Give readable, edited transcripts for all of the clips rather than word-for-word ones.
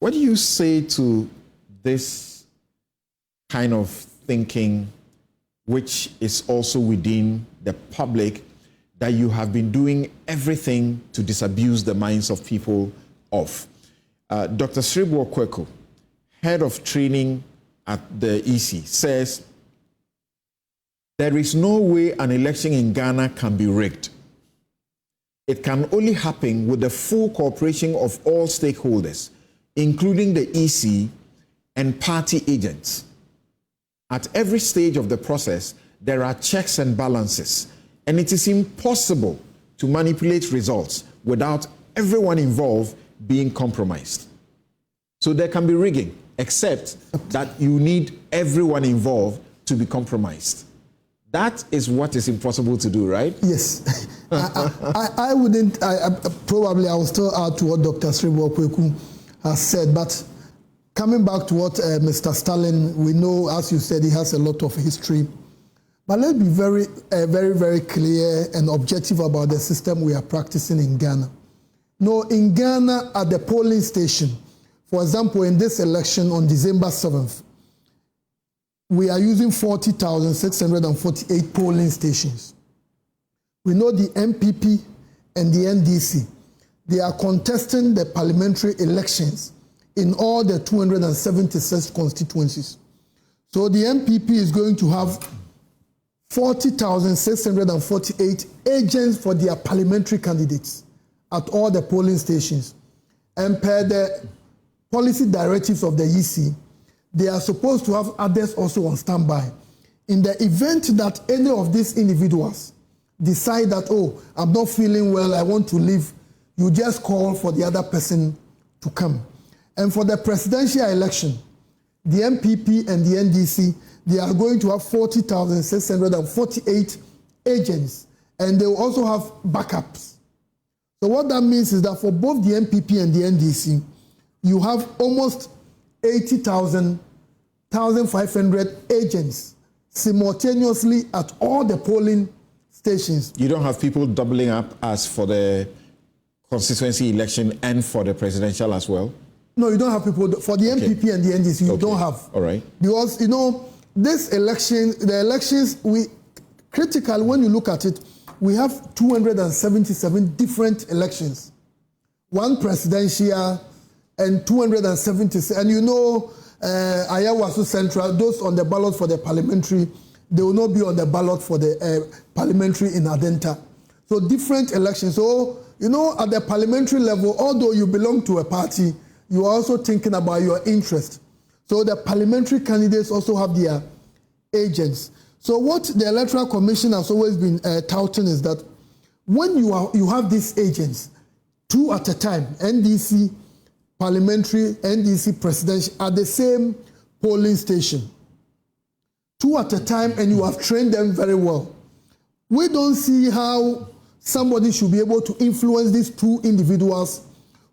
What do you say to this kind of thinking, which is also within the public, that you have been doing everything to disabuse the minds of people of? Dr. Sribu Okweko, head of training at the EC, says there is no way an election in Ghana can be rigged. It can only happen with the full cooperation of all stakeholders, including the EC and party agents. At every stage of the process, there are checks and balances, and it is impossible to manipulate results without everyone involved being compromised. So there can be rigging, except that you need everyone involved to be compromised. That is what is impossible to do, right? Yes. I wouldn't, probably I will still add to what Dr. Sribu Okweko has said, but coming back to what Mr. Stalin, we know, as you said, he has a lot of history. But let's be very, very clear and objective about the system we are practicing in Ghana. No, in Ghana, at the polling station, for example, in this election on December 7th, we are using 40,648 polling stations. We know the MPP and the NDC, they are contesting the parliamentary elections in all the 276 constituencies. So the MPP is going to have 40,648 agents for their parliamentary candidates at all the polling stations. And per the policy directives of the EC, they are supposed to have others also on standby. In the event that any of these individuals decide that, oh, I'm not feeling well, I want to leave, you just call for the other person to come. And for the presidential election, the MPP and the NDC, they are going to have 40,648 agents, and they will also have backups. So what that means is that for both the MPP and the NDC, you have almost 1,500 agents simultaneously at all the polling stations. You don't have people doubling up as for the constituency election and for the presidential as well? No, you don't have people. For the MPP and the NDC, you don't have. All right. Because, you know, this election, the elections, critical, when you look at it, we have 277 different elections. One presidential and 277. And you know, Ayawaso Central, those on the ballot for the parliamentary, they will not be on the ballot for the parliamentary in Adenta. So different elections. So, you know, at the parliamentary level, although you belong to a party, you are also thinking about your interest. So the parliamentary candidates also have their agents. So what the Electoral Commission has always been touting is that when you have these agents, two at a time, NDC parliamentary, NDC presidential, at the same polling station, two at a time, and you have trained them very well. We don't see how somebody should be able to influence these two individuals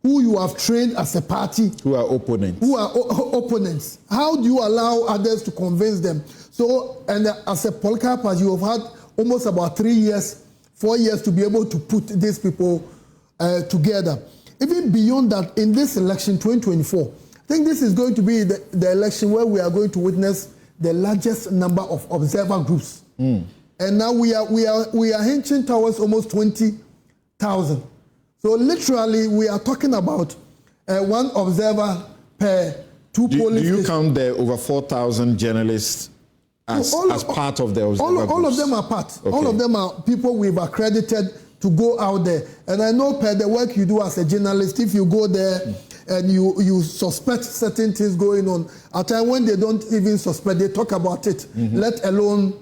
who you have trained as a party. Who are opponents. Who are opponents. How do you allow others to convince them? So, and as a political party, you have had almost about 3 years, 4 years to be able to put these people together. Even beyond that, in this election, 2024, I think this is going to be the election where we are going to witness the largest number of observer groups. And now we are hinching towards almost 20,000. So literally, we are talking about one observer per two polling stations. Do you count the over 4,000 journalists as part of the observer groups? All of them are part. Okay. All of them are people we've accredited to go out there. And I know per the work you do as a journalist, if you go there and you suspect certain things going on, at times when they don't even suspect, they talk about it, let alone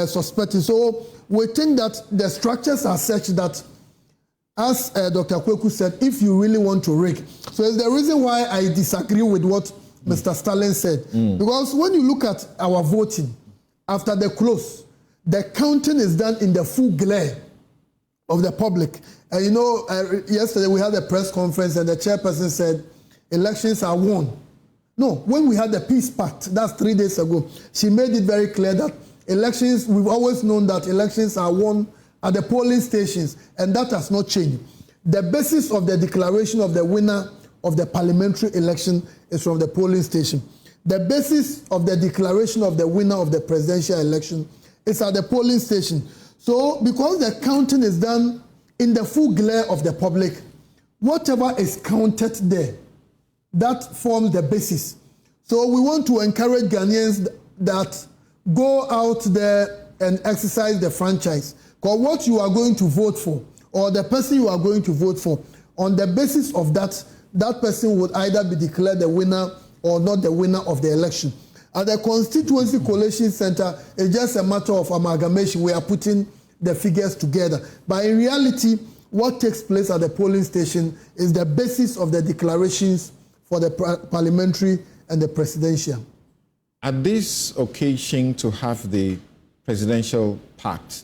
suspect it. So we think that the structures are such that, as Dr. Kweku said, if you really want to rig. So it's the reason why I disagree with what Mr. Stalin said. Because when you look at our voting, after the close, the counting is done in the full glare of the public. And you know, yesterday we had a press conference and the chairperson said, elections are won. No, when we had the peace pact, that's 3 days ago, she made it very clear that elections, we've always known that elections are won at the polling stations, and that has not changed. The basis of the declaration of the winner of the parliamentary election is from the polling station. The basis of the declaration of the winner of the presidential election is at the polling station. So because the counting is done in the full glare of the public, whatever is counted there, that forms the basis. So we want to encourage Ghanaians that go out there and exercise the franchise. Because what you are going to vote for, or the person you are going to vote for, on the basis of that, that person would either be declared the winner or not the winner of the election. At the Constituency Coalition Center, it's just a matter of amalgamation. We are putting the figures together. But in reality, what takes place at the polling station is the basis of the declarations for the parliamentary and the presidential. At this occasion to have the presidential pact,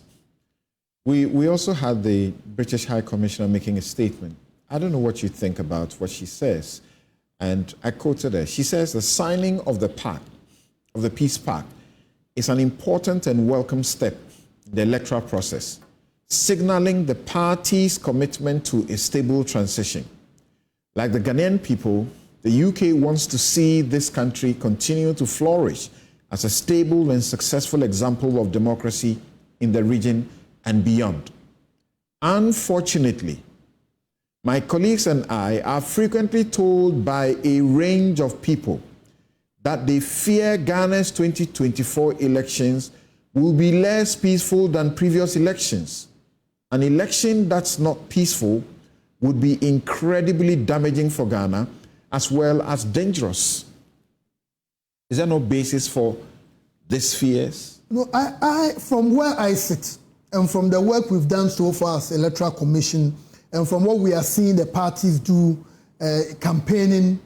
we also had the British High Commissioner making a statement. I don't know what you think about what she says. And I quoted her. She says, the signing of the pact, of the peace pact, is an important and welcome step in the electoral process, signaling the party's commitment to a stable transition. Like the Ghanaian people, the UK wants to see this country continue to flourish as a stable and successful example of democracy in the region and beyond. Unfortunately, my colleagues and I are frequently told by a range of people that they fear Ghana's 2024 elections will be less peaceful than previous elections. An election that's not peaceful would be incredibly damaging for Ghana as well as dangerous. Is there no basis for these fears? No, I from where I sit and from the work we've done so far as Electoral Commission and from what we are seeing the parties do, campaigning,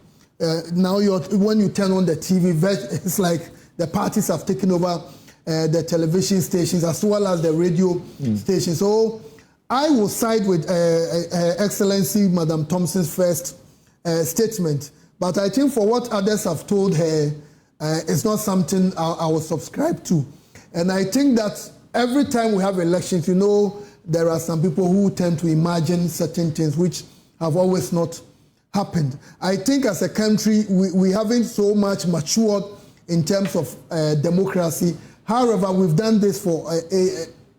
now when you turn on the TV, it's like the parties have taken over the television stations as well as the radio stations. So I will side with Excellency Madam Thompson's first statement. But I think for what others have told her, it's not something I will subscribe to. And I think that every time we have elections, you know, there are some people who tend to imagine certain things which have always not happened. I think as a country, we haven't so much matured in terms of democracy. However, we've done this for,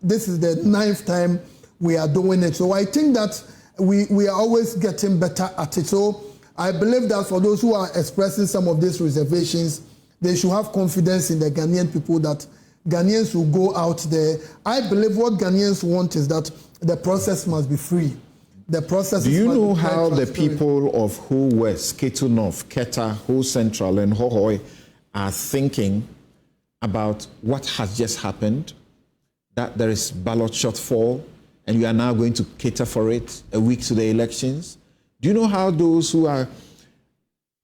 this is the 9th time we are doing it. So I think that we are always getting better at it. So I believe that for those who are expressing some of these reservations, they should have confidence in the Ghanaian people that Ghanaians will go out there. I believe what Ghanaians want is that the process must be free. The process. Do you know how the people of Ho West, Ketu North, Keta, Ho Central, and Hohoi are thinking about what has just happened? That there is ballot shortfall, and you are now going to cater for it a week to the elections? Do you know how those who are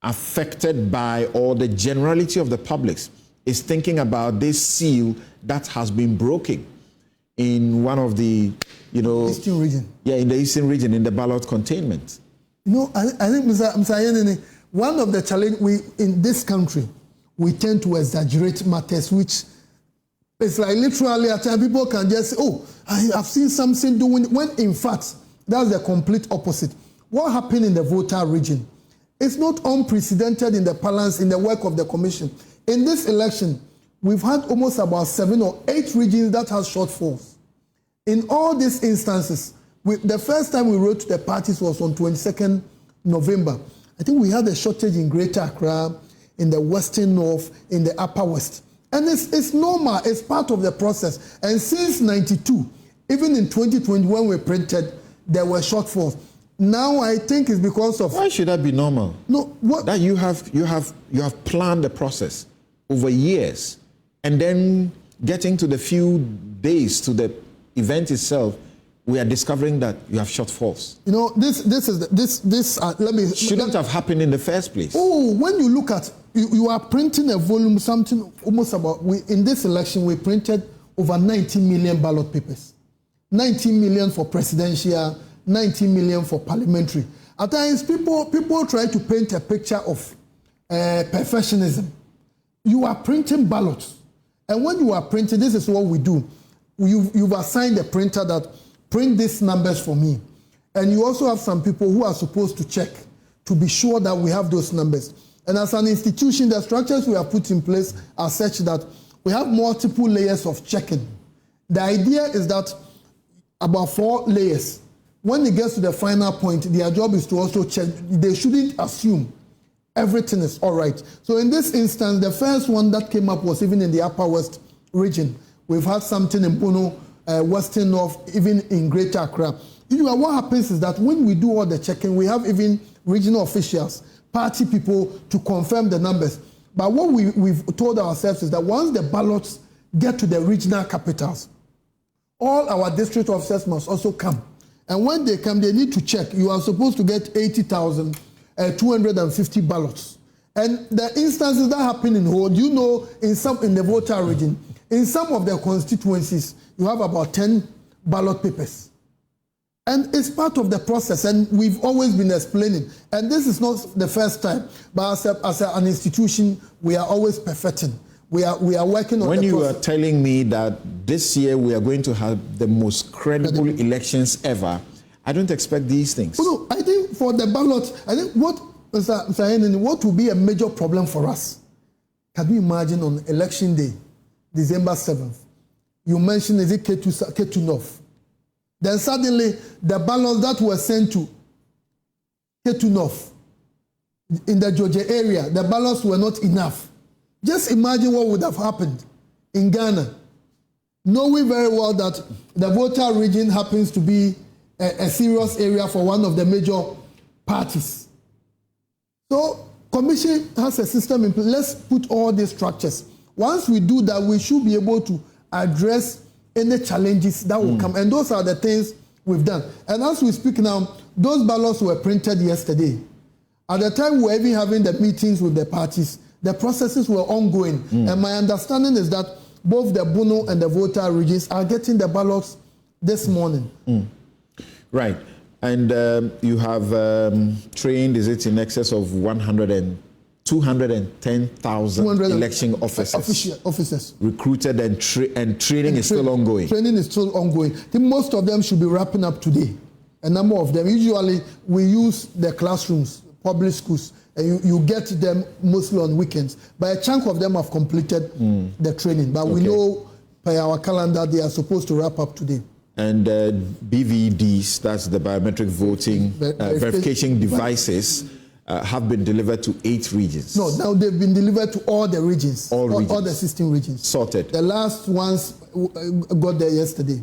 affected by, or the generality of the public is thinking about this seal that has been broken in one of the, Eastern region. Yeah, in the Eastern region, in the ballot containment? I think, Mr. Yenene, one of the challenges in this country, we tend to exaggerate matters, which it's like literally at times people can just say, oh, I've seen something doing, when in fact, that's the complete opposite. What happened in the Volta region? It's not unprecedented in the balance in the work of the commission. In this election, we've had almost about 7 or 8 regions that have shortfalls. In all these instances, the first time we wrote to the parties was on 22nd November. I think we had a shortage in Greater Accra, in the Western North, in the Upper West. And it's normal, it's part of the process. And since 92, even in 2020 when we printed, there were shortfalls. Now I think it's because of... Why should that be normal? No, what... That you have planned the process over years, and then getting to the few days to the event itself, we are discovering that you have shortfalls. You know, let me... Shouldn't have happened in the first place. Oh, when you look at... You are printing a volume, something almost about... in this election, we printed over 19 million ballot papers. 19 million for presidential, 19 million for parliamentary. At times, people try to paint a picture of perfectionism. You are printing ballots. And when you are printing, this is what we do. You've assigned a printer that print these numbers for me. And you also have some people who are supposed to check to be sure that we have those numbers. And as an institution, the structures we have put in place are such that we have multiple layers of checking. The idea is that about 4 layers. When it gets to the final point, their job is to also check. They shouldn't assume everything is all right. So in this instance, the first one that came up was even in the Upper West region. We've had something in Bono, Western North, even in Greater Accra. Usually what happens is that when we do all the checking, we have even regional officials, party people to confirm the numbers. But what we've told ourselves is that once the ballots get to the regional capitals, all our district officers must also come. And when they come, they need to check. You are supposed to get 80,250 ballots. And the instances that happen in Ho, in the Volta region, in some of the constituencies, you have about 10 ballot papers. And it's part of the process, and we've always been explaining. And this is not the first time, but as an institution, we are always perfecting. We are working on the process. When you are telling me that this year we are going to have the most credible elections ever, I don't expect these things. No, I think for the ballot, I think what will be a major problem for us? Can you imagine on election day, December 7th, you mentioned, is it K2 North? Then suddenly, the ballots that were sent to K2 North, in the Georgia area, the ballots were not enough. Just imagine what would have happened in Ghana, knowing very well that the Volta region happens to be a serious area for one of the major parties. So, Commission has a system in place. Let's put all these structures. Once we do that, we should be able to address any challenges that will come. And those are the things we've done. And as we speak now, those ballots were printed yesterday. At the time we were even having the meetings with the parties, the processes were ongoing. And my understanding is that both the Bono and the Volta regions are getting the ballots this morning. Right. And you have trained, is it in excess of 210,000 election officers recruited, and training is still ongoing. Training is still ongoing. I think most of them should be wrapping up today. A number of them. Usually we use the classrooms, public schools, and you get them mostly on weekends. But a chunk of them have completed the training. But we know by our calendar they are supposed to wrap up today. And BVDs, that's the biometric voting verification devices, have been delivered to 8 regions. No, now they've been delivered to all the regions. All the 16 regions. Sorted. The last ones got there yesterday.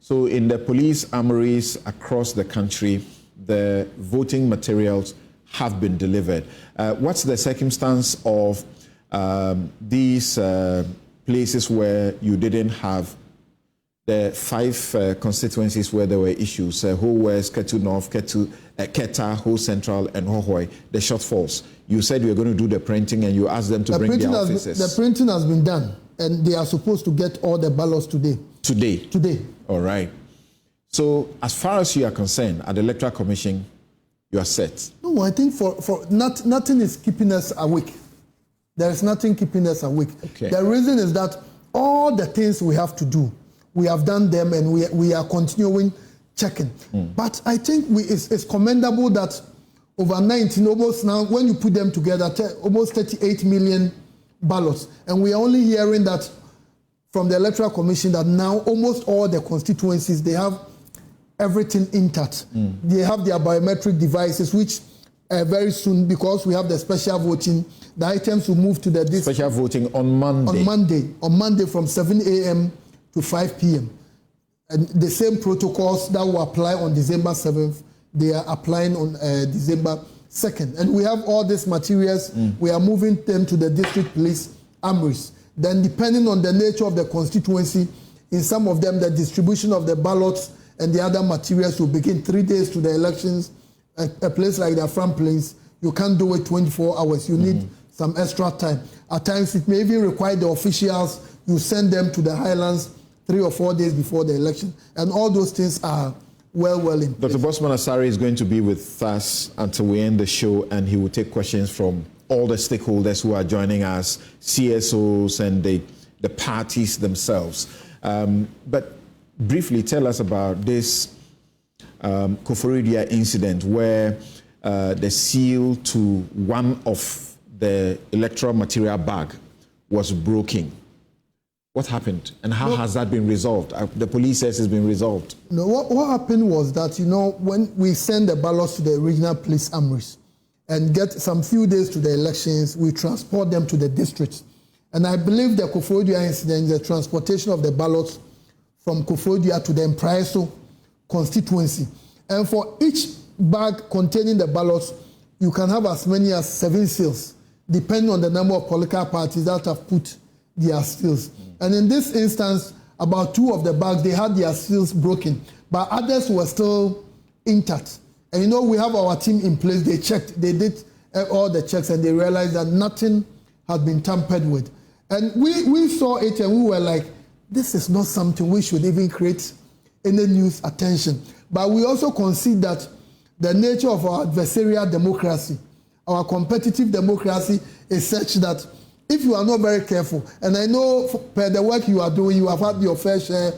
So in the police armories across the country, the voting materials have been delivered. What's the circumstance of these places where you didn't have the 5 constituencies where there were issues, Ho West, Ketu North, Keta, Ho Central, and Hohoi, the shortfalls? You said you were going to do the printing and you asked them to bring their officers. The printing has been done, and they are supposed to get all the ballots today. Today. All right. So as far as you are concerned, at the Electoral Commission, you are set. No, I think nothing is keeping us awake. There is nothing keeping us awake. Okay. The reason is that all the things we have to do, we have done them, and we are continuing checking. But I think it's commendable that over 19, almost now, when you put them together, almost 38 million ballots. And we are only hearing that from the Electoral Commission that now almost all the constituencies, they have everything intact. They have their biometric devices, which very soon, because we have the special voting, the items will move to the district. Special voting on Monday. On Monday from 7 a.m. to 5 p.m. And the same protocols that will apply on December 7th, they are applying on December 2nd. And we have all these materials. We are moving them to the district police armories. Then depending on the nature of the constituency, in some of them, the distribution of the ballots and the other materials will begin 3 days to the elections. A place like the Front Plains, you can't do it 24 hours. You need some extra time. At times, it may even require the officials, you send them to the highlands 3 or 4 days before the election. And all those things are well in place. Dr. Bosman Asare is going to be with us until we end the show, and he will take questions from all the stakeholders who are joining us, CSOs and the parties themselves. But briefly, tell us about this Koforidua incident where the seal to one of the electoral material bag was broken. What happened, and how has that been resolved? The police says it's been resolved. No, what happened was that, when we send the ballots to the regional police armories and get some few days to the elections, we transport them to the districts. And I believe the Koforidua incident, the transportation of the ballots from Koforidua to the Mpraeso constituency. And for each bag containing the ballots, you can have as many as 7 seals, depending on the number of political parties that have put their seals. And in this instance, about 2 of the bags, they had their seals broken, but others were still intact. And we have our team in place. They checked, they did all the checks, and they realized that nothing had been tampered with. And we saw it, and we were like, this is not something we should even create any news attention. But we also concede that the nature of our adversarial democracy, our competitive democracy, is such that if you are not very careful, and I know per the work you are doing, you have had your fair share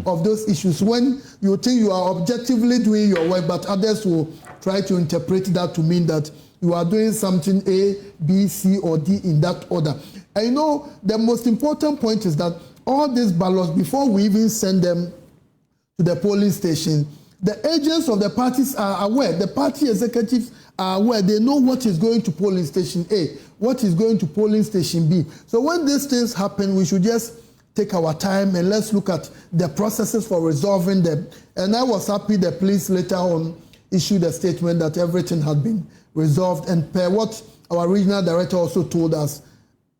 of those issues. When you think you are objectively doing your work, but others will try to interpret that to mean that you are doing something A, B, C, or D in that order. And the most important point is that all these ballots, before we even send them to the polling station, the agents of the parties are aware, the party executives are aware, they know what is going to polling station A, what is going to polling station B. So when these things happen, we should just take our time and let's look at the processes for resolving them. And I was happy the police later on issued a statement that everything had been resolved. And per what our regional director also told us,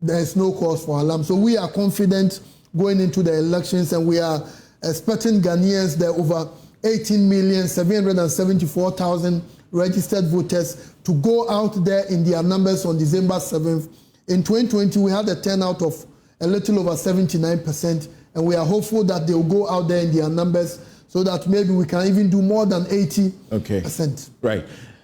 there is no cause for alarm. So we are confident going into the elections, and we are expecting Ghanaians, there are over 18,774,000 registered voters, to go out there in their numbers on December 7th. In 2020, we had a turnout of a little over 79%, and we are hopeful that they will go out there in their numbers so that maybe we can even do more than 80%. Okay. Right.